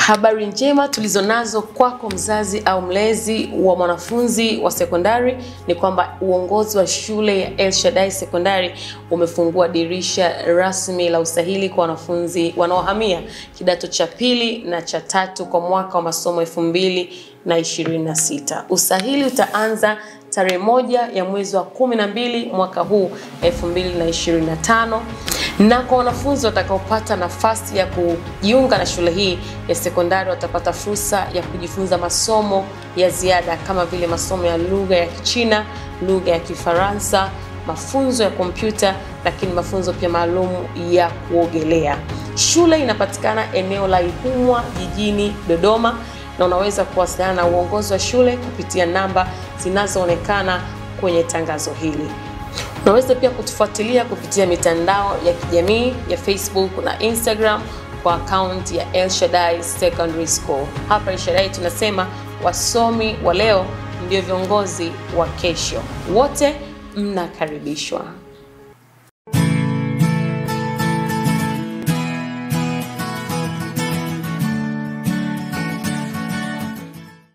Habari njema tulizonazo kwako mzazi au mlezi wa mwanafunzi wa sekondari ni kwamba uongozi wa shule ya El Shaddai Sekondari umefungua dirisha rasmi la usahili kwa wanafunzi wanaohamia kidato cha pili na cha tatu kwa mwaka wa masomo 2026. Usahili utaanza tarehe 1 ya mwezi wa 12 mwaka huu 2025. Na kwa wanafunzi watakaopata nafasi ya kujiunga na shule hii ya sekondari watapata fursa ya kujifunza masomo ya ziada kama vile masomo ya lugha ya Kichina, lugha ya Kifaransa, mafunzo ya kompyuta, lakini mafunzo pia maalum ya kuogelea. Shule inapatikana eneo la Ihumwa jijini Dodoma, na unaweza kuwasiliana na uongozi wa shule kupitia namba zinazoonekana kwenye tangazo hili. Unaweza pia kutufuatilia kupitia mitandao ya kijamii ya Facebook na Instagram kwa account ya El Shaddai Secondary School. Hapa El Shaddai tunasema wasomi wa leo ndio viongozi wa kesho. Wote mnakaribishwa.